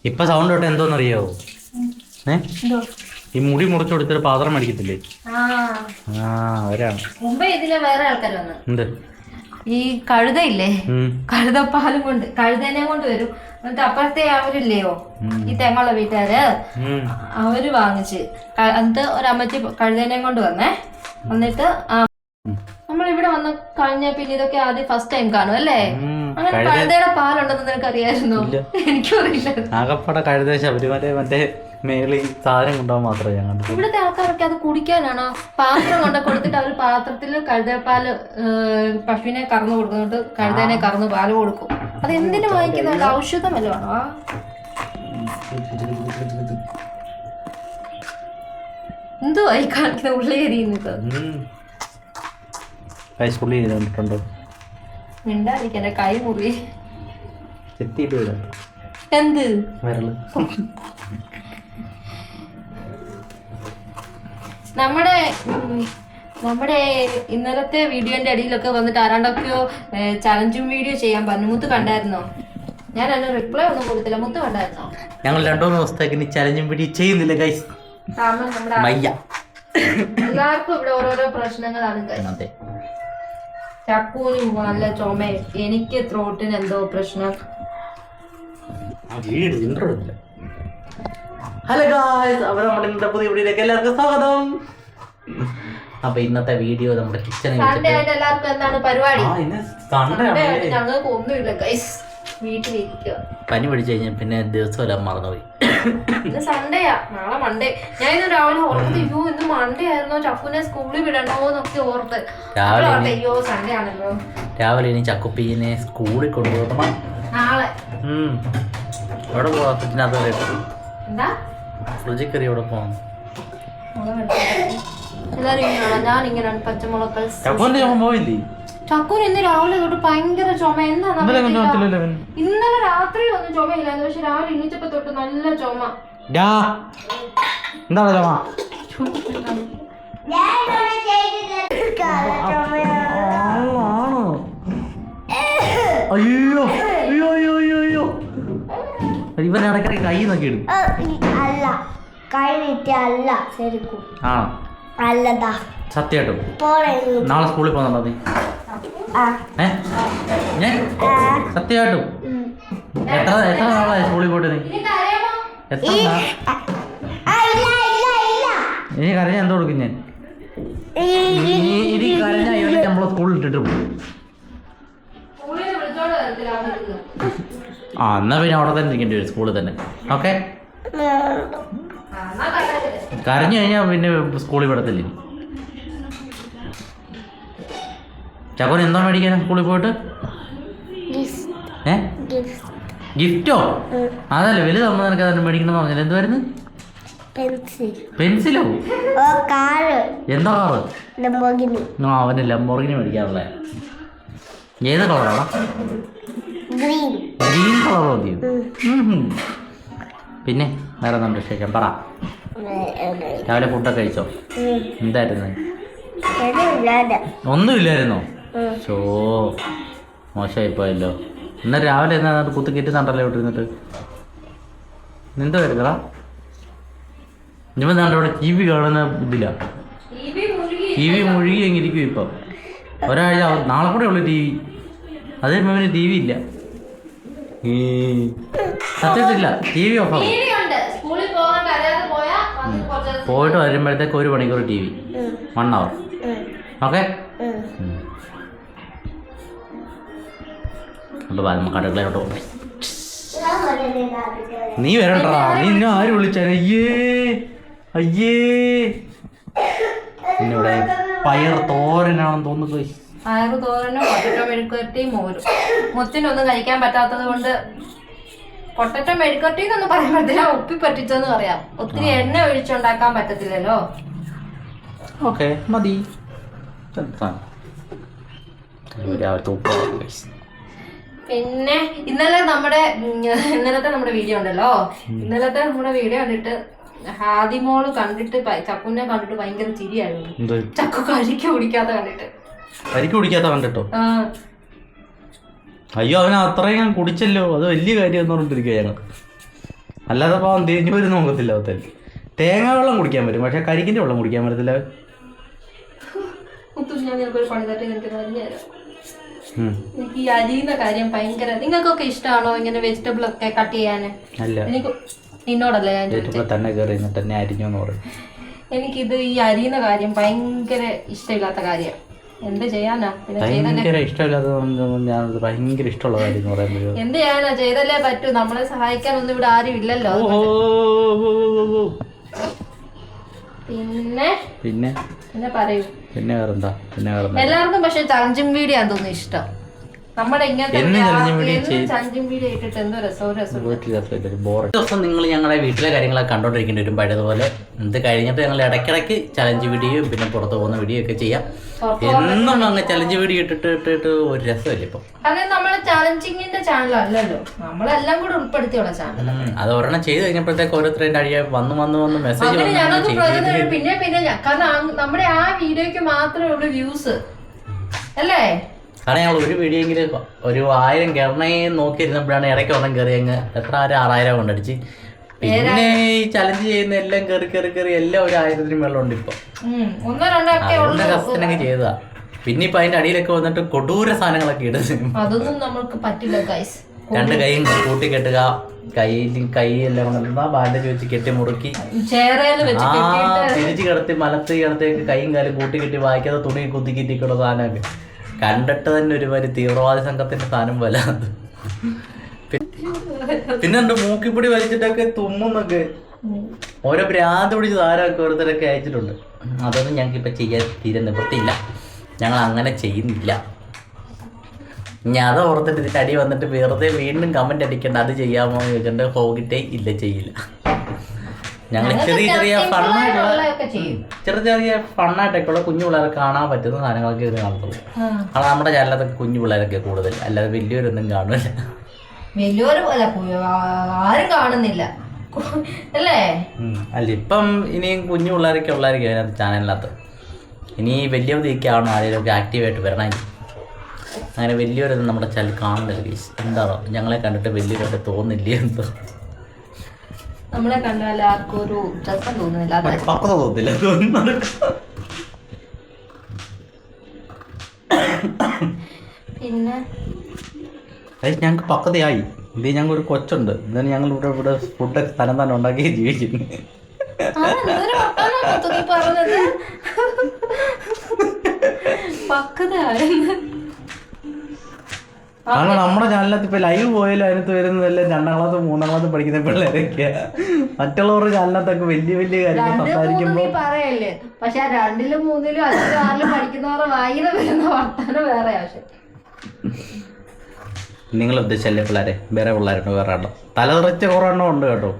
ഇപ്പൊ സൗണ്ട് തൊട്ട് എന്തോന്നറിയോ? ഈ മുടി മുറിച്ചു കൊടുത്തൊരു പാത്രം മേടിക്കത്തില്ലേ? അവരാണ്. മുമ്പേ ഇതില് വേറെ ആൾക്കാർ വന്നു. എന്ത്? ഈ കഴുതയില്ലേ, കഴുതപ്പാലും കൊണ്ട് കഴുതേനെ കൊണ്ട് വരും. എന്നിട്ട് അപ്പുറത്തെ അവരില്ലയോ ഈ തെങ്ങുള്ള വീട്ടുകാര്, അവര് വാങ്ങിച്ച് എന്നിട്ട് ഒരമ്മച്ചി കഴുതേനെ കൊണ്ട് വന്നേ. എന്നിട്ട് നമ്മളിവിടെ വന്ന് കഴിഞ്ഞ പിന്നെ ഇതൊക്കെ ആദ്യം ഫസ്റ്റ് ടൈം കാണും അല്ലേ? അങ്ങനെ കഴുതയുടെ പാലുണ്ടെന്ന് നിനക്ക് അറിയാമായിരുന്നോ? എനിക്കും അറിയില്ല. ആകപ്പാടെ കഴുത ശബരിമല മറ്റേ മേളി സാധനം കൊണ്ടുപോകാൻ മാത്രമേ ഞാൻ കണ്ടു. ഇവിടുത്തെ ആൾക്കാരൊക്കെ അത് കുടിക്കാനാണോ പാത്രം കൊണ്ട് കൊടുത്തിട്ട് അവര് പാത്രത്തിൽ കഴുതപ്പാല് പശുവിനെ കറന്നു കൊടുക്കുന്നുണ്ട്, കഴുതേനെ കറന്ന് പാല് കൊടുക്കും. അത് എന്തിനു വാങ്ങിക്കുന്നുണ്ട്? ഔഷധമല്ലോ ആണോ? എന്തുവാ ഈ കാണിക്കുന്ന ഉള്ളേരിയുന്നത്? കണ്ടിട്ടുണ്ടോ? മിണ്ടായിരിക്കും, എന്റെ കൈ മുറി എന്ത് നമ്മുടെ ഇന്നലത്തെ വീഡിയോന്റെ അടിയിലൊക്കെ വന്നിട്ട് ആരാണ്ടൊക്കെയോ ചലഞ്ചും വീഡിയോ ചെയ്യാൻ പറഞ്ഞു. മുത്ത് കണ്ടായിരുന്നോ? ഞാൻ അതിന് റിപ്ലൈ ഒന്നും കൊടുത്തില്ല. മുത്ത് കണ്ടായിരുന്നോ? ഞങ്ങൾ 2 ദിവസത്തേക്ക് ചലഞ്ചും വീഡിയോ ചെയ്യുന്നില്ല ഗൈസ്. കാരണം നമ്മുടെ എല്ലാവർക്കും ഇവിടെ ഓരോരോ പ്രശ്നങ്ങളാണ്. ചക്കൂനും നല്ല ചുമയും, എനിക്ക് ത്രോട്ടിന് എന്തോ പ്രശ്നം. ഹലോ ഗായ്സ്, അപ്പോൾ നമ്മുടെ ഇന്നത്തെ പുതിയ വീഡിയോയിലേക്ക് എല്ലാവർക്കും സ്വാഗതം. അപ്പൊ ഇന്നത്തെ വീഡിയോ നമ്മുടെ കിച്ചണിൽ എല്ലാവർക്കും എന്താണ് പരിപാടി? ഞങ്ങൾക്ക് ഒന്നുമില്ല ഗൈസ്, വീട്ടിലിരിക്കുക. പനി പിടിച്ചു കഴിഞ്ഞാൽ പിന്നെ ദിവസമെല്ലാം മറന്നുപോയി. ഇന്ന് സൺഡേയാ, നാളെ മൺഡേ. ഞാൻ ഇന്ന് രാവിലെ ഓർത്ത് അയ്യോ ഇന്ന് മൺഡേ ആയിരുന്നോ, ചക്കുനെ സ്കൂളിൽ വിടണോന്നൊക്കെ ഓർത്ത്. അയ്യോ സൺഡേ ആണല്ലോ. രാവിലെ ഇനി ചക്കുപ്പീനെ സ്കൂളിൽ കൊണ്ടുപോകണം നാളെ. എവിടെ പോവാ? ഫ്രിഡ്ജിനകത്ത് എന്താ ഫ്രിഡ്ജിൽ കയറി എവിടെ പോവാം? എല്ലാരും ഇങ്ങനെയാണോ? ഞാൻ ഇങ്ങനെയാണ് പച്ചമുളക്. പോയില്ലേ? ചക്കൂന് ഇന്ന് രാവിലെ തൊട്ട് ഭയങ്കര ചുമ. എന്താണ്? ഇന്നലെ രാത്രി ഒന്നും ചുമയില്ലായിരുന്നു, പക്ഷെ രാവിലെ എണീച്ചപ്പോ തൊട്ട് നല്ല ചുമ. എന്താണ് ചുമ? അയ്യോ അയ്യോ അയ്യോ അയ്യോ അയ്യോ, ഇവൻ ഇടയ്ക്കിടയ്ക്ക് കൈ നോക്കി ഇടും. അല്ല കൈ നീട്ടിയല്ല ശരിക്കും. ആ അല്ലതാ സത്യമായിട്ടും. നാളെ സ്കൂളിൽ പോകുന്നുണ്ടോ നീ? സത്യമായിട്ടും എത്ര നാളായി സ്കൂളിൽ പോയിട്ട്? നീ എത്ര ഇനി കരഞ്ഞ എന്തോ കൊടുക്കും ഞാൻ? ഇനി കരഞ്ഞ നമ്മളെ സ്കൂളിൽ ഇട്ടിട്ട് പോകും. എന്നാ പിന്നെ അവിടെ തന്നെ ഇരിക്കേണ്ടി വരും, സ്കൂളിൽ തന്നെ. ഓക്കെ, കരഞ്ഞു കഴിഞ്ഞാൽ പിന്നെ സ്കൂളിൽ വിടത്തില്ല. ചക്കോന് എന്താ മേടിക്കാനാ സ്കൂളിൽ പോയിട്ട്? ഗിഫ്റ്റോ? അതല്ലേ വലുതാകുമ്പോ നിനക്ക് അതിന് മേടിക്കണമെന്ന് പറഞ്ഞാൽ എന്തുവായിരുന്നു? പെൻസിലോ? എന്താ കാറ്? അവന് ലംബോർഗിനി മേടിക്കാറുള്ള. ഏത് കളറാണ്? ഗ്രീൻ കളർ മതിയോ? പിന്നെ വേറെ എന്താ വിശേഷം പറ. രാവിലെ ഫുഡൊക്കെ കഴിച്ചോ? എന്തായിരുന്നു? ഒന്നുമില്ലായിരുന്നോ? ഷോ മോശമായിപ്പോയല്ലോ. എന്നാൽ രാവിലെ എന്നാ കുത്തി കെറ്റുന്നുണ്ടല്ലോ വിട്ടിരുന്നിട്ട്. എന്താ വരുന്നടാ? ഇനിയിപ്പോൾ ഇവിടെ ടി വി കാണുന്ന ഇതില്ല. ടി വി മുഴുകി എങ്ങിരിക്കും ഇപ്പം. ഒരാഴ്ച നാളെ കൂടെ ഉള്ളു ടി വി. അതേ പിന്നെ ടി വി ഇല്ല. സത്യത്തില്ല, ടി വി ഓഫ് ആവും. പോയിട്ട് വരുമ്പോഴത്തേക്ക് 1 മണിക്കൂർ ടി വി, 1 hour. ഓക്കെ, അപ്പോൾ നമുക്ക് അടുക്കളയിലോട്ട് പോകാം. നീ വരണ്ടാ, നീ എന്നെ ആര് വിളിച്ചാൽ? അയ്യേ പിന്നിവിടെ പയർ തോരനാണെന്ന് തോന്നുന്നു. പയറ് തോരനും പൊട്ടറ്റോ മെഴുക്കുവരട്ടിയും മോരും. മുത്തിനൊന്നും കഴിക്കാൻ പറ്റാത്തത് കൊണ്ട് പൊട്ടറ്റോ മെഴുക്കുവരട്ടി എന്നൊന്നും പറയാൻ പറ്റില്ല, ഉപ്പി പറ്റിച്ചെന്ന് പറയാം. ഒത്തിരി എണ്ണ ഒഴിച്ചുണ്ടാക്കാൻ പറ്റത്തില്ലല്ലോ. ഓക്കെ മതി. പിന്നെ ഇന്നലത്തെ നമ്മുടെ വീഡിയോ ഉണ്ടല്ലോ, ഇന്നലത്തെ നമ്മുടെ വീഡിയോ കണ്ടിട്ട് ഹാദിമോള് കണ്ടിട്ട് ചക്കുനെ കണ്ടിട്ട് ഭയങ്കര ചിരിയായിരുന്നു. ചക്കു കരിക്ക് കുടിക്കാത്ത കണ്ടിട്ടോ? അയ്യോ അവൻ അത്രയും ഞാൻ കുടിച്ചല്ലോ, അത് വലിയ കാര്യം എന്ന് പറഞ്ഞിട്ടിരിക്കുക ഞങ്ങൾക്ക്. അല്ലാതെ പാവം തിരിഞ്ഞു പോലും നോക്കത്തില്ല അവത്തൽ. തേങ്ങ വെള്ളം കുടിക്കാൻ പറ്റും, പക്ഷെ കരിക്കിൻ്റെ വെള്ളം കുടിക്കാൻ പറ്റത്തില്ല. എനിക്ക് ഈ അരിയുന്ന കാര്യം ഭയങ്കര. നിങ്ങൾക്കൊക്കെ ഇഷ്ടമാണോ ഇങ്ങനെ വെജിറ്റബിൾ ഒക്കെ കട്ട് ചെയ്യാന്? അല്ല, എനിക്ക് നിന്നോടല്ലേ ഞാൻ തന്നെ കയറി തന്നെ അരിഞ്ഞോന്ന് പറയും. എനിക്കിത് ഈ അരിയുന്ന കാര്യം ഭയങ്കര ഇഷ്ടമില്ലാത്ത കാര്യമാണ്. എന്ത് ചെയ്യാനാ? ഭയങ്കര ഇഷ്ടമില്ലാത്തത് ഭയങ്കര ഇഷ്ടമുള്ള കാര്യം എന്ന് പറയുമ്പോൾ എന്ത് ചെയ്യാനാ? ചെയ്തല്ലേ പറ്റൂ. നമ്മളെ സഹായിക്കാനൊന്നും ഇവിടെ ആരും ഇല്ലല്ലോ. പിന്നെ പിന്നെ പിന്നെ പറയൂ. പിന്നെ വേറെന്താ? എല്ലാവർക്കും പക്ഷെ ചലഞ്ചിങ് വീഡിയോ ആണെന്ന് തോന്നുന്നു ഇഷ്ടം. നമ്മുടെ ഇങ്ങനത്തെ ചലഞ്ചിങ് വീഡിയോ ഇട്ടിട്ട് എന്തോ ദിവസം നിങ്ങൾ ഞങ്ങളുടെ വീട്ടിലെ കാര്യങ്ങളൊക്കെ കണ്ടോണ്ടിരിക്കേണ്ടി വരും. പഴയതുപോലെ ഇത് കഴിഞ്ഞിട്ട് ഞങ്ങൾ ഇടയ്ക്കിടയ്ക്ക് ചലഞ്ച് വീഡിയോയും പിന്നെ പുറത്ത് പോകുന്ന വീഡിയോ ഒക്കെ ചെയ്യാം. എന്നും അങ്ങനെ ചലഞ്ച് വീഡിയോ ഇട്ടിട്ട് ഒരു രസമില്ല ഇപ്പം. കാരണം നമ്മള് ചലഞ്ചിങ്ങിന്റെ ചാനലല്ലല്ലോ, നമ്മളെല്ലാം കൂടെ ഉൾപ്പെടുത്തിയുള്ള ചാനൽ. അത് ഒരെണ്ണം ചെയ്ത് കഴിഞ്ഞപ്പോഴത്തേക്ക് ഓരോരുത്തരുടെ അടിയെ വന്ന് മെസ്സേജ് പിന്നെ കാരണം നമ്മുടെ ആ വീഡിയോക്ക് മാത്രമേ ഉള്ളൂ വ്യൂസ് അല്ലേ? കാരണം ഞങ്ങൾ ഒരു വീഡിയോ എങ്കിലും ഒരു 1000 കയറണേ നോക്കിയിരുന്നപ്പോഴാണ് ഇടയ്ക്ക് ഒന്നും കയറി അങ്ങ് എത്ര 6000 കൊണ്ടടിച്ച്. പിന്നെ ഈ ചലഞ്ച് ചെയ്യുന്ന എല്ലാം കയറി എല്ലാം ഒരു 1000-ന് മേളുണ്ട് ഇപ്പൊ. കസ്റ്റനൊക്കെ ചെയ്തതാ. പിന്നെ ഇപ്പൊ അതിന്റെ അടിയിലൊക്കെ വന്നിട്ട് കൊടൂര സാധനങ്ങളൊക്കെ ഇടുന്നു. അതൊന്നും നമുക്ക് പറ്റില്ല ഗൈസ്. 2 കൈയും കൂട്ടി കെട്ടുക, കൈ എല്ലാം കൊണ്ടുവന്നാ ബാൻഡേജ് വെച്ച് കെട്ടി മുറുക്കി തിരിച്ച് കിടത്തി മലത്ത് കിടത്തേക്ക് കൈയും കാലും കൂട്ടി കെട്ടി വായിക്കാതെ തുണി കുത്തി കെട്ടിക്കുള്ള സാധനമൊക്കെ കണ്ടിട്ട് തന്നെ ഒരുമാതിരി തീവ്രവാദി സംഘത്തിന്റെ സാധനം പോലെ. പിന്നെ എന്റെ മൂക്കിപ്പൊടി വലിച്ചിട്ടൊക്കെ തുമ്മുന്നൊക്കെ ഓരോ ഭ്രാന്ത് പിടിച്ച് സാധനമൊക്കെ ഓരോരുത്തരൊക്കെ അയച്ചിട്ടുണ്ട്. അതൊന്നും ഞങ്ങൾക്ക് ഇപ്പൊ ചെയ്യാൻ തീരെ നിവൃത്തിയില്ല. ഞങ്ങൾ അങ്ങനെ ചെയ്യുന്നില്ല. ഞാൻ അത് ഓർത്തിട്ട് ഇതിന്റെ അടി വന്നിട്ട് വെറുതെ വീണ്ടും കമന്റ് അടിക്കണ്ട അത് ചെയ്യാമോ എന്ന് ചോദിച്ചിട്ട് ഹോകിട്ടേ ഇല്ല, ചെയ്യില്ല. ഞങ്ങൾ ചെറിയ ഫണ്ണായിട്ടൊക്കെയുള്ള കുഞ്ഞു പിള്ളേരെ കാണാൻ പറ്റുന്ന സാധനങ്ങളൊക്കെ ഇത് കാണത്തുള്ളൂ. അത് നമ്മുടെ ചാനലൊക്കെ കുഞ്ഞു പിള്ളേരൊക്കെ കൂടുതൽ, അല്ലാതെ വലിയൊരൊന്നും കാണില്ല. ആരും കാണുന്നില്ല അല്ലേ? അല്ല ഇപ്പം ഇനിയും കുഞ്ഞു പിള്ളേരൊക്കെ ഉള്ളായിരിക്കും അതിനകത്ത് ചാനലിനകത്ത്. ഇനി വലിയവരൊക്കെയാണോ ആരെങ്കിലുമൊക്കെ ആക്റ്റീവായിട്ട് വരണം. അങ്ങനെ വലിയൊരൊന്നും നമ്മുടെ ചാനൽ കാണുന്നില്ല ഗൈസ്. എന്താണോ ഞങ്ങളെ കണ്ടിട്ട് വലിയൊരൊക്കെ തോന്നില്ലേ എന്തോ. നമ്മളെ കണ്ടാൽ ആർക്കും ഒരു രസം തോന്നുന്നില്ല. പിന്നെ ഞങ്ങൾക്ക് പക്വതയായി. ഇത് ഞങ്ങൾ ഒരു കൊച്ചുണ്ട്, എന്നാലും ഞങ്ങൾ ഇവിടെ ഫുഡ് സ്ഥലം തന്നെ ഉണ്ടാക്കി ജീവിക്കുന്നു. കാരണം നമ്മുടെ ചാനലിനകത്ത് ഇപ്പൊ ലൈവ് പോയാലും അതിനകത്ത് വരുന്നതെല്ലാം 2ാം ക്ലാസ് 3ാം ക്ലാസ് പഠിക്കുന്ന പിള്ളേരൊക്കെയാ. മറ്റുള്ളവരുടെ ചാനലിനകത്തൊക്കെ വലിയ കാര്യങ്ങൾ സംസാരിക്കുമ്പോ പറയല്ലേ, പക്ഷെ 2ലും 3ലും 5ലും 6ലും പഠിക്കുന്നവരുടെ വായിന്ന് വരുന്ന വർത്താനം വേറെ. പക്ഷെ നിങ്ങൾ ഉദ്ദേശിച്ചല്ലേ പിള്ളേരെ? വേറെ പിള്ളേരുണ്ട്, വേറെ എണ്ണം തലതെറിച്ച കുറേ എണ്ണം ഉണ്ട് കേട്ടോ.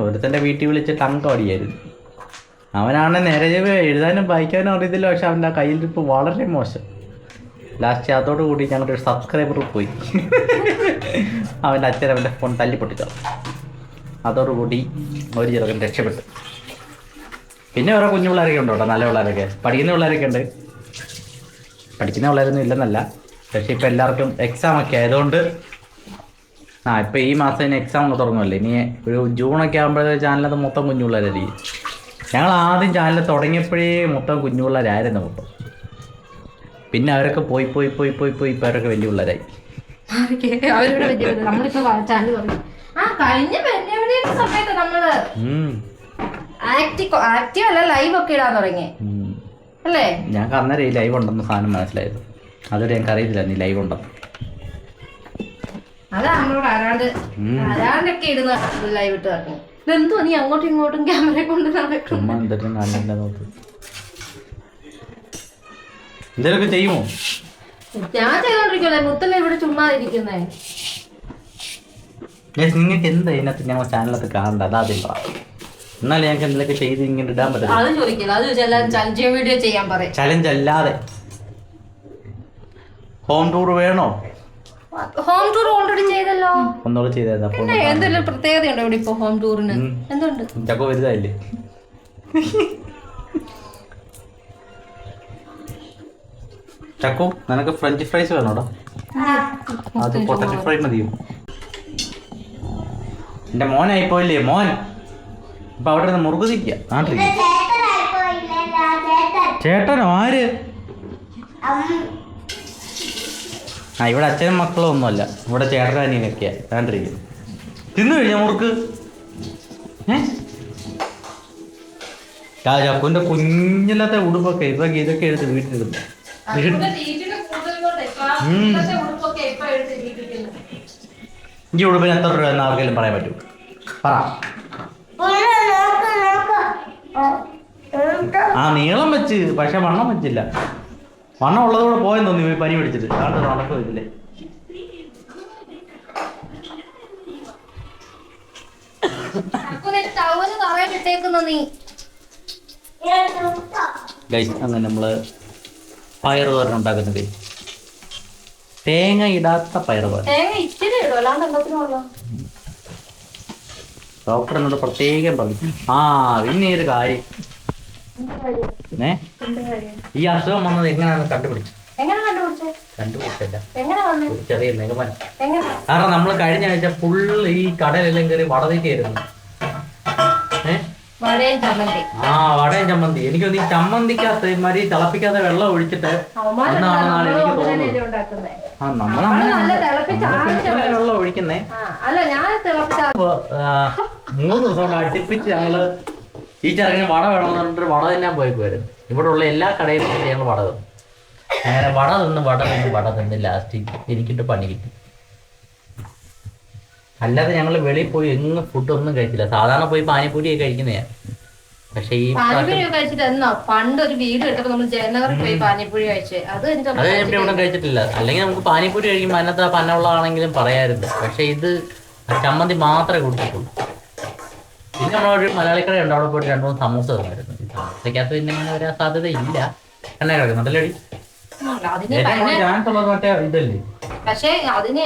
ഒരുത്തന്റെ വീട്ടിൽ വിളിച്ചിട്ട് അങ്കം അടിയായിരുന്നു. അവനാണ് നേരെ എഴുതാനും വായിക്കാനും അറിയത്തില്ല, പക്ഷെ അവൻ്റെ കയ്യിലിരിപ്പ് വളരെ മോശം. ലാസ്റ്റ് അതോട് കൂടി ഞങ്ങളുടെ ഒരു സബ്സ്ക്രൈബർ പോയി. അവൻ്റെ അച്ഛൻ അവൻ്റെ ഫോൺ തല്ലി പൊട്ടിച്ചു. അതോടുകൂടി ഒരു ചെറുക്കൻ രക്ഷപ്പെട്ടു. പിന്നെ വേറെ കുഞ്ഞു പിള്ളേരൊക്കെ ഉണ്ട് കേട്ടോ, നല്ല പിള്ളേരൊക്കെ. പഠിക്കുന്ന പിള്ളേരൊക്കെ ഉണ്ട്, പഠിക്കുന്ന പിള്ളേരൊന്നും ഇല്ലെന്നല്ല. പക്ഷെ ഇപ്പം എല്ലാവർക്കും എക്സാമൊക്കെ ആയതുകൊണ്ട് ഇപ്പം ഈ മാസം ഇനി എക്സാം ഒക്കെ തുടങ്ങുമല്ലേ. ഇനി ഒരു ജൂണൊക്കെ ആകുമ്പോഴേ ചാനലത് മൊത്തം കുഞ്ഞു പിള്ളേരായിരിക്കും. ഞങ്ങൾ ആദ്യം ചാനൽ തുടങ്ങിയപ്പോഴേ മൊത്തം കുഞ്ഞു പിള്ളേരായിരുന്നു മൊത്തം. പിന്നെ അവരൊക്കെ പോയി ഇപ്പം അവരൊക്കെ വലിയ പിള്ളേരായി. ഞങ്ങൾക്ക് അന്നേരം ഈ ലൈവ് ഉണ്ടെന്ന് സാധനം മനസ്സിലായത്. അതൊരു ഞങ്ങൾക്ക് അറിയത്തില്ല നീ ലൈവ് ഉണ്ടെന്ന്. അതാ നമ്മളോട് ആരാണ്ടൊക്കെ ഇടുന്ന ലൈവ് ഇട്ട് നടക്കും. എന്തോ നീ അങ്ങോട്ടും ഇങ്ങോട്ടും ക്യാമറ കൊണ്ട് നടക്കും. എന്തെങ്കിലുമൊക്കെ ചെയ്യുമോ? ഞാൻ ചെയ്തോണ്ടിരിക്കല്ലേ, മുത്തല്ലേ ഇവിടെ ചുമ്മാ ഇരിക്കുന്നേ. നിങ്ങൾക്ക് എന്താ ഇതിനകത്ത് ഞങ്ങൾ ചാനലത്ത് കാണണ്ട, അതാദ്യം പറ. എന്നാലും ഞങ്ങൾക്ക് എന്തെങ്കിലുമൊക്കെ ചെയ്ത് ഇങ്ങനെ ഇടാൻ പറ്റില്ല. അത് ചോദിക്കില്ല, അത് ചോദിച്ചാൽ ചലഞ്ച് വീഡിയോ ചെയ്യാൻ പറയും. ചലഞ്ച് അല്ലാതെ ഹോം ടൂർ വേണോ? ഹോം ടൂർ ഓൾറെഡി ചെയ്തല്ലോ. ഒന്നുകൂടെ ചെയ്താ എന്തെങ്കിലും പ്രത്യേകത ഉണ്ടോ ഇവിടെ ഇപ്പൊ ഹോം ടൂറിന്? എന്തുണ്ട്? ചക്കോ വലുതായില്ലേ? ചക്കു നിനക്ക് ഫ്രഞ്ച് ഫ്രൈസ് വേണോടാ? അത് പൊട്ടറ്റോ ഫ്രൈ മതിയോ? എൻ്റെ മോനായിപ്പോയില്ലേ മോൻ. ഇപ്പൊ അവിടെ നിന്ന് മുറുകു നിൽക്കുക നാട്ടിലേക്ക്. ചേട്ടനോ? ആര്? ആ ഇവിടെ അച്ഛനും മക്കളും ഒന്നുമല്ല, ഇവിടെ ചേട്ടനും അനിയനൊക്കെയാ കണ്ടിരിക്കുന്നു. തിന്നു കഴിഞ്ഞാ മുറുക്ക്? ചക്കുൻ്റെ കുഞ്ഞില്ലാത്ത ഉടുപ്പൊക്കെ ഇതൊക്കെ എടുത്ത് വീട്ടിലിടുന്നു. ഈ ഉടുപ്പിന് എത്ര രൂപ എന്ന് ആർക്കെങ്കിലും പറയാൻ പറ്റും? പറ. ആ നീളം വെച്ച്, പക്ഷെ വണ്ണം വെച്ചില്ല. വണ്ണം ഉള്ളതുകൂടെ പോയെന്ന് തോന്നി പനി പിടിച്ചിട്ട്. ആളുടെ നടക്കം വരില്ലേ? അങ്ങനെ നമ്മള് പയറുതോരൻ ഉണ്ടാക്കുന്നത് തേങ്ങ ഇടാത്ത പയറുതോരൻ. ഡോക്ടർ എന്നോട് പ്രത്യേകം പറഞ്ഞു. ആ പിന്നെ ഒരു കാര്യം, ഈ അസുഖം വന്നത് എങ്ങനെയാണെന്ന് കണ്ടുപിടിച്ചില്ല. ചെറിയ നിഗമനം. കാരണം നമ്മൾ കഴിഞ്ഞ ആഴ്ച ഫുള്ള് ഈ കടലെല്ലാം കയറി വടതിക്കായിരുന്നു. ആ വടയും ചമ്മന്തി. എനിക്കൊന്ന് ഈ ചമ്മന്തിക്കകത്ത് മാതിരി തിളപ്പിക്കാതെ വെള്ളം ഒഴിച്ചിട്ട് എന്നാണെന്നാണ് എനിക്ക് തോന്നുന്നത്. ആ നമ്മളങ്ങനെ വെള്ളം ഒഴിക്കുന്നേ. 3 ദിവസം കൊണ്ട് അടുപ്പിച്ച് ഞങ്ങള് ഈ ചെറുങ്ങനെ വട വേണമെന്ന് പറഞ്ഞിട്ട് വട തിന്നാൻ പോയേക്കുമായിരുന്നു. ഇവിടെ ഉള്ള എല്ലാ കടയിലും ഞങ്ങൾ വട തിന്നു. അങ്ങനെ വട തിന്ന് ലാസ്റ്റ് എനിക്കിട്ട് പണി കിട്ടി. അല്ലാതെ ഞങ്ങൾ വെളിയിൽ പോയി എങ്ങും ഫുഡൊന്നും കഴിച്ചില്ല. സാധാരണ പോയി പാനിപ്പൂരിയൊക്കെ കഴിക്കുന്നതാ. പക്ഷെ ഈ പണ്ടൊരു വീട് കിട്ടപ്പോ നമ്മൾ ജയനഗറിൽ പോയി പാനിപ്പൂരി കഴിച്ചേ. അത് ഇവിടെ കഴിച്ചിട്ടില്ല. അല്ലെങ്കിൽ നമുക്ക് പാനിപ്പൂരി കഴിക്കുമ്പോൾ അതിനകത്ത് പന്നുള്ളതാണെങ്കിലും പറയാറുണ്ട്. പക്ഷെ ഇത് ചമ്മന്തി മാത്രമേ കുടിച്ചിട്ടുള്ളൂ. പിന്നെ നമ്മളൊരു മലയാളിക്കട ഉണ്ട്, അവിടെ പോയിട്ട് 2-3 സമൂസ തന്നായിരുന്നു. ഈ സമൂസക്കകത്ത് പിന്നെ ഇങ്ങനെ വരാൻ സാധ്യത ഇല്ല. എണ്ണ കിടക്കുന്നുണ്ടല്ലേ? മറ്റേ ഇതല്ലേ. പക്ഷെ അതിന്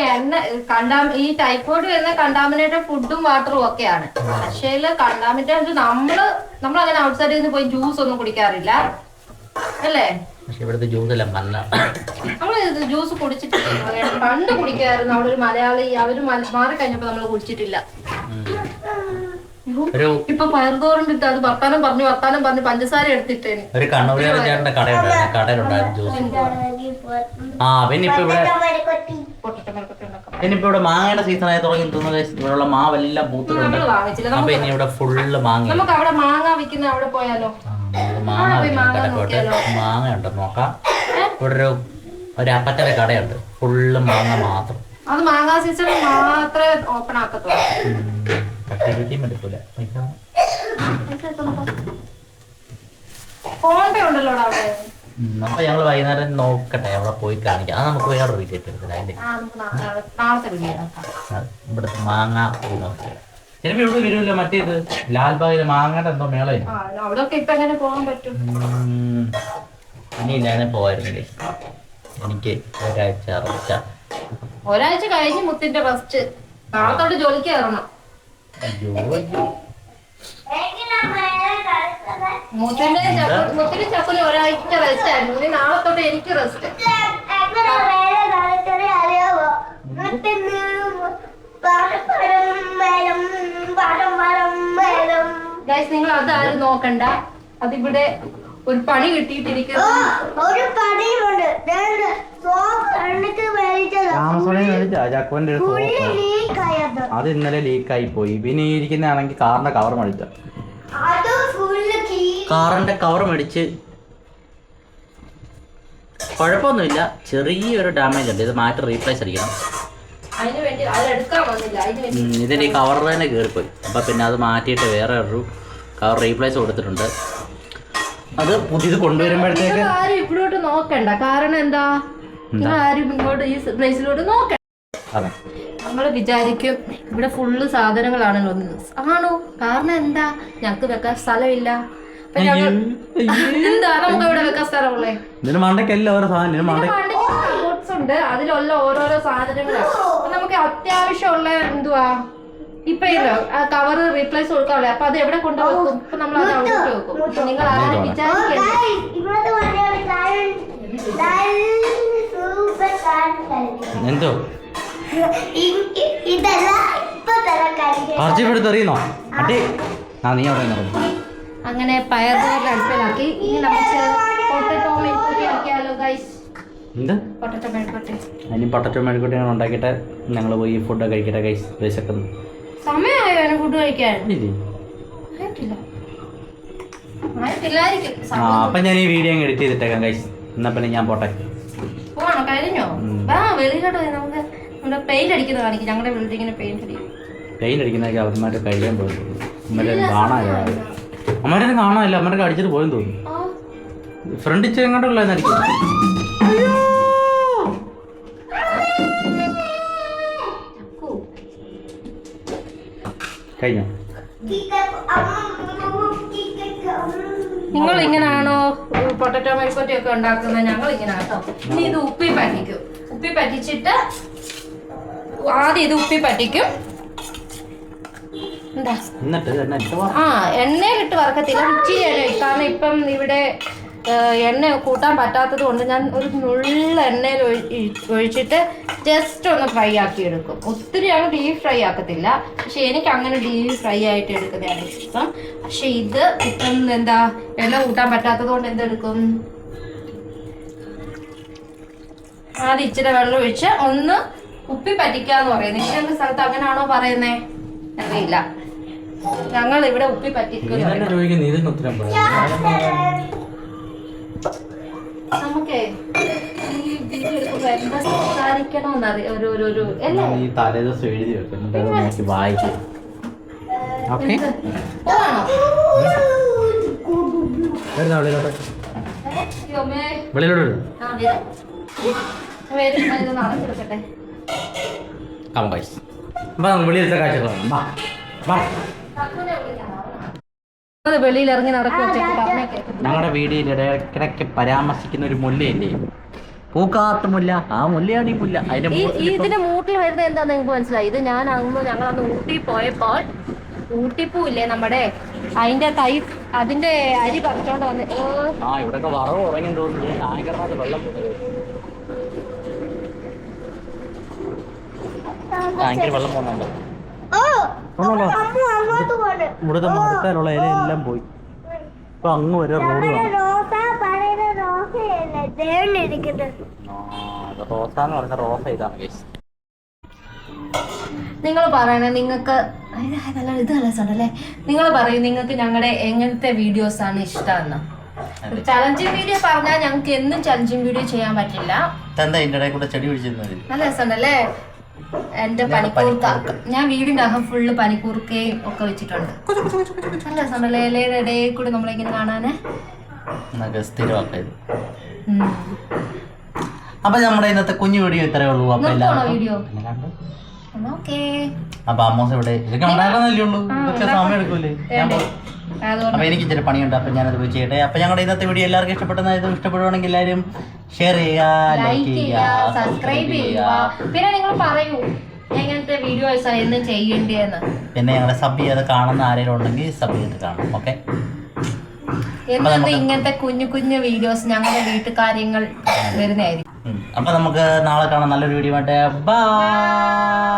ഈ ടൈഫോയിഡ് വരുന്ന കണ്ടാമിനേറ്റഡ് ഫുഡും വാട്ടറും ഒക്കെയാണ്. പക്ഷേ കണ്ടാമിനേറ്റഡ് നമ്മളങ്ങനെ ഔട്ട്സൈഡിൽ നിന്ന് പോയി ജ്യൂസ് ഒന്നും കുടിക്കാറില്ല അല്ലേ? പക്ഷെ ഇവിടുത്തെ ജ്യൂസ് എല്ലാം നമ്മള് ജ്യൂസ് കുടിച്ചിട്ടില്ല. പണ്ട് കുടിക്കായിരുന്നു. അവിടെ ഒരു മലയാളി അവര് മാറി കഴിഞ്ഞപ്പോ നമ്മള് കുടിച്ചിട്ടില്ല. ഇപ്പൊ പയർതോറുണ്ട് അത് വർത്താനം പറഞ്ഞ് പഞ്ചസാര എടുത്തിട്ടേന്. ഒരു കണ്ണൂരിന്റെ കടയിലുണ്ടായിരുന്നു ജ്യൂസ്. ആ പിന്നെ ഇനിയിപ്പോ ഇവിടെ മാങ്ങയുടെ സീസണായി തുടങ്ങി തോന്നുന്നു. ഇവിടെയുള്ള മാവെല്ലാം പൂത്തിട്ടുണ്ട്. അപ്പൊ ഇനി ഇവിടെ ഫുള്ള് മാങ്ങ. നമുക്ക് അവിടെ മാങ്ങ വിൽക്കുന്ന അവിടെ പോയാലോ? മാങ്ങ ഉണ്ട് നോക്കാം. ഇവിടെ ഒരു അപ്പച്ചന്റെ കടയുണ്ട്, ഫുള്ള് മാങ്ങ മാത്രം. അത് മാങ്ങാ സീസൺ മാത്രമേ ഓപ്പൺ ആക്കത്തുള്ളൂ. എടുക്കൂല. അപ്പൊ ഞങ്ങള് വൈകുന്നേരം നോക്കട്ടെ, അവിടെ പോയി കാണിക്കാം. അത് നമുക്ക് വേറെ വീട്ടിൽ എടുത്തില്ല. ഇവിടുത്തെ മാങ്ങ നോക്കില്ല. ചിലപ്പോ ഇവിടെ വരുമല്ലോ മറ്റേത് ലാൽബാഗില് മാങ്ങയുടെ എന്തോ മേളയില്ല. ഇനിയില്ലാതെ പോവായിരുന്നില്ലേ? എനിക്ക് ഒരാഴ്ച കഴിഞ്ഞ് മുത്തിന്റെ റെസ്റ്റ്. നാളത്തോട്ട് ജോലിക്ക് കയറണം. മുത്തിന് ചക്കുന് ഒരാഴ്ച റെസ്റ്റ് ആയിരുന്നു. ഇനി നാളത്തോട്ട് എനിക്ക് റെസ്റ്റ്. നിങ്ങൾ അതാരും നോക്കണ്ട. അതിവിടെ ഒരു പണി കിട്ടിയിട്ടിരിക്കുന്നു. അത് ഇന്നലെ ലീക്കായി പോയി. പിന്നെ ഈ ഇരിക്കുന്നതാണെങ്കിൽ കാറിന്റെ കവർ മേടിച്ച കാറിന്റെ കവർ മേടിച്ച് കുഴപ്പമൊന്നുമില്ല. ചെറിയൊരു ഡാമേജ് ഉണ്ട്. ഇത് മാറ്റി റീപ്ലേസ് അടിക്കണം. ഇതിന്റെ ഈ കവർ തന്നെ കയറിപ്പോയി. അപ്പൊ പിന്നെ അത് മാറ്റിയിട്ട് വേറെ ഒരു കവർ റീപ്ലേസ് കൊടുത്തിട്ടുണ്ട്. അത് പുതിയത് കൊണ്ടുവരുമ്പോഴത്തേക്ക് ആരും ഇവിടോട്ട് നോക്കണ്ട. കാരണം എന്താ, ആരും ഇങ്ങോട്ട് ഈ പ്ലേസിലോട്ട് നോക്കണ്ട. നമ്മള് വിചാരിക്കും ഇവിടെ ഫുള്ള് സാധനങ്ങളാണല്ലോ. ആണോ? കാരണം എന്താ, ഞങ്ങക്ക് വെക്കാൻ സ്ഥലമില്ല. എന്താ നമുക്ക് ഇവിടെ വെക്കാൻ സ്ഥലമുള്ളേ? ഉണ്ട്, അതിലുള്ള ഓരോരോ സാധനങ്ങളാണ്. നമുക്ക് അത്യാവശ്യമുള്ള എന്തുവാ ഇപ്പൊ ഇല്ലോ കവറ് റീപ്ലേസ് കൊടുക്കാറില്ല. അപ്പൊ അത് എവിടെ കൊണ്ടുവെക്കും? ഇപ്പൊ നമ്മൾ അത് അങ്ങോട്ട് വെക്കും. നിങ്ങൾ ആരും വിചാരിക്കണ്ടേ സൂപ്പർ സാധനം എന്തോ ഇതല്ല ഇപ്പൊ തരാൻ കാര്യം കുറച്ച് എറിയുന്നോ അടി നീ അവിടെ നിന്ന് അങ്ങനെ പയർതോറിൽ അടുപ്പിലാക്കി ഇനി നമുക്ക് പൊട്ടറ്റോ മെഴുക്കുട്ടി ആക്കിയാലോ ഗൈസ്. എന്ത് പൊട്ടറ്റോ മെഴുക്കുട്ടി അതിന് പൊട്ടറ്റോ മെഴുക്കുട്ടി ഞങ്ങൾ ഉണ്ടാക്കിയിട്ട് ഞങ്ങൾ പോയി ഫുഡ് കഴിക്കട്ടെ ഗൈസ്. വിശക്കുന്നു. സമയമായോ അതിന് ഫുഡ് കഴിക്കാൻ? ഇല്ലേ? ആയിട്ടില്ല. ആയിട്ടില്ലായിരിക്കും. അപ്പം ഞാൻ ഈ വീഡിയോ അങ്ങ് എഡിറ്റ് ചെയ്തിട്ടേക്കാം ഗൈസ്. എന്നാ പിന്നെ ഞാൻ പോട്ടെ. പോണോ? കഴിഞ്ഞോ? വാ വെളിയിലോട്ട് പോയി നമുക്ക് നമ്മുടെ പെയിന്റ് അടിക്കുന്നത് കാണിക്കും. ഞങ്ങളുടെ ബിൽഡിങ്ങിന് പെയിന്റ് അടിക്കും. പെയിന്റ് അടിക്കുന്നതൊക്കെ അവന്മാർ കഴിയാൻ പോയിട്ടുള്ളൂ. അമ്മമാരും കാണാനില്ല. അമ്മമാരും കാണാനില്ല. അമ്മമാരൊക്കെ അടിച്ചിട്ട് പോയെന്ന് തോന്നുന്നു. ഫ്രണ്ട് ഇച്ചിരി എങ്ങോട്ടുള്ളതെന്ന് അടിക്കും. കഴിഞ്ഞോ? നിങ്ങൾ ഇങ്ങനാണോ പൊട്ടറ്റോ മെഴുക്കുട്ടി ഒക്കെ ഉണ്ടാക്കുന്നത്? ഞങ്ങൾ ഇങ്ങനെ കേട്ടോ. ഇനി ഇത് ഉപ്പി പറ്റിക്കും. ഉപ്പി പറ്റിച്ചിട്ട് ആദ്യം ഇത് ഉപ്പി പറ്റിക്കും. എന്താ എണ്ണയിലിട്ട് വറക്കത്തില്ല, ഇച്ചിരി എണ്ണ. കാരണം ഇപ്പം ഇവിടെ എണ്ണ കൂട്ടാൻ പറ്റാത്തത് കൊണ്ട് ഞാൻ ഒരു നുള്ള എണ്ണയിൽ ഒഴിച്ചിട്ട് ജസ്റ്റ് ഒന്ന് ഫ്രൈ ആക്കി എടുക്കും. ഒത്തിരി അങ്ങ് ഡീപ് ഫ്രൈ ആക്കത്തില്ല. പക്ഷെ എനിക്ക് അങ്ങനെ ഡീപ് ഫ്രൈ ആയിട്ട് എടുക്കുന്നതാണ് ഇഷ്ടം. പക്ഷെ ഇത് ഇപ്പം എന്താ എണ്ണ കൂട്ടാൻ പറ്റാത്തത് കൊണ്ട് എന്തെടുക്കും, ആദ്യം ഇച്ചിരി വെള്ളം ഒഴിച്ച് ഒന്ന് ഉപ്പി പറ്റിക്കാന്ന് പറയുന്നത്. ഇഷ്ടം സ്ഥലത്ത് അങ്ങനെയാണോ പറയുന്നേ അറിയില്ല. ഞങ്ങൾ ഇവിടെ ഉപ്പി പറ്റിക്കുന്നു. നമുക്കേ തലേദിവസം എഴുതി വെക്കും വായിക്കും. വെളിയിൽ ഇറങ്ങി നടക്കും. ഞങ്ങളുടെ വീഡിയോയിൽ ഇടയ്ക്കിടയ്ക്ക് പരാമർശിക്കുന്ന ഒരു മുല്ലയില്ലേ, പൂക്കാത്ത മുല്ല. ആ മുല്ലയാണ് ഈ മുല്ല. ഇതിന്റെ മൂട്ടിൽ വരുന്നത് എന്താ നിങ്ങൾക്ക് മനസ്സിലായി? ഇത് ഞാനാകുമ്പോൾ ഞങ്ങളന്ന് ഊട്ടി പോയപ്പോൾ ഊട്ടിപ്പൂല്ലേ നമ്മുടെ, അതിന്റെ തൈ അതിന്റെ അരി പറിച്ചോണ്ട് വന്നിട്ട് ഇവിടെ വറവ് ഉറങ്ങി തോന്നുന്നു. നായകർമാർ വെള്ളം ഭയങ്കര വെള്ളം പോകുന്നുണ്ട്. ഇവിടുത്തെ മരത്താലുള്ള ഇലയെല്ലാം പോയി. ഇപ്പൊ അങ്ങ് വരെ റോഡ് റോസാന്ന് പറഞ്ഞ റോസ ഇതാണ് കേസ്. നിങ്ങൾ പറയണേ നിങ്ങൾക്ക് നല്ല ഇത് രസമുണ്ടല്ലേ. നിങ്ങൾ പറയും നിങ്ങൾക്ക് ഞങ്ങളുടെ എങ്ങനത്തെ വീഡിയോസ് ആണ് ഇഷ്ടമെന്ന്. ചലഞ്ചിങ് വീഡിയോ പറഞ്ഞാൽ ഞങ്ങൾക്ക് എന്നും ചലഞ്ചിങ് വീഡിയോ ചെയ്യാൻ പറ്റില്ല. നല്ല രസമുണ്ടല്ലേ. എന്റെ പനിക്കൂർക്ക ഞാൻ വീടിന്റെ അകം ഫുള്ള് പനിക്കൂർക്കയും ഒക്കെ വെച്ചിട്ടുണ്ട്. നല്ല രസമുണ്ടല്ലേ ഇലയുടെ ഇടയിൽ കൂടി നമ്മളിങ്ങനെ കാണാന്. അപ്പൊ നമ്മുടെ ഇന്നത്തെ കുഞ്ഞു വീഡിയോ ഇത്രേ ഉള്ളൂ. വീഡിയോ അപ്പൊ അമ്മോസ് ഇവിടെ ഇതൊക്കെ ഉണ്ടാക്കാന്നല്ലേ ഉള്ളൂ. ഇതൊക്കെ സമയം എടുക്കൂലേ. അപ്പൊ എനിക്ക് ഇച്ചിരി പണിയുണ്ട്. അപ്പൊ ഞാനത് പോയി ചെയ്യട്ടെ. അപ്പൊ ഞങ്ങളുടെ ഇന്നത്തെ വീഡിയോ എല്ലാവർക്കും ഇഷ്ടപ്പെടുവാണെങ്കിൽ എല്ലാവരും ഷെയർ ചെയ്യുക, ലൈക്ക് ചെയ്യുക, സബ്സ്ക്രൈബ് ചെയ്യുക. പിന്നെ നിങ്ങൾ പറയൂ എങ്ങനത്തെ വീഡിയോസ് എന്നും ചെയ്യേണ്ടതെന്ന്. പിന്നെ ഞങ്ങളെ സബ് ചെയ്യാതെ കാണുന്ന ആരെങ്കിലും ഉണ്ടെങ്കിൽ സബ് ചെയ്ത് കാണും. ഓക്കെ, എന്നും ഇങ്ങനത്തെ കുഞ്ഞു കുഞ്ഞു വീഡിയോസ് ഞങ്ങളുടെ വീട്ടുകാര്യങ്ങൾ വരുന്നതായിരിക്കും. അപ്പൊ നമുക്ക് നാളെ കാണാം നല്ലൊരു വീഡിയോ ആയിട്ട്. ബൈ.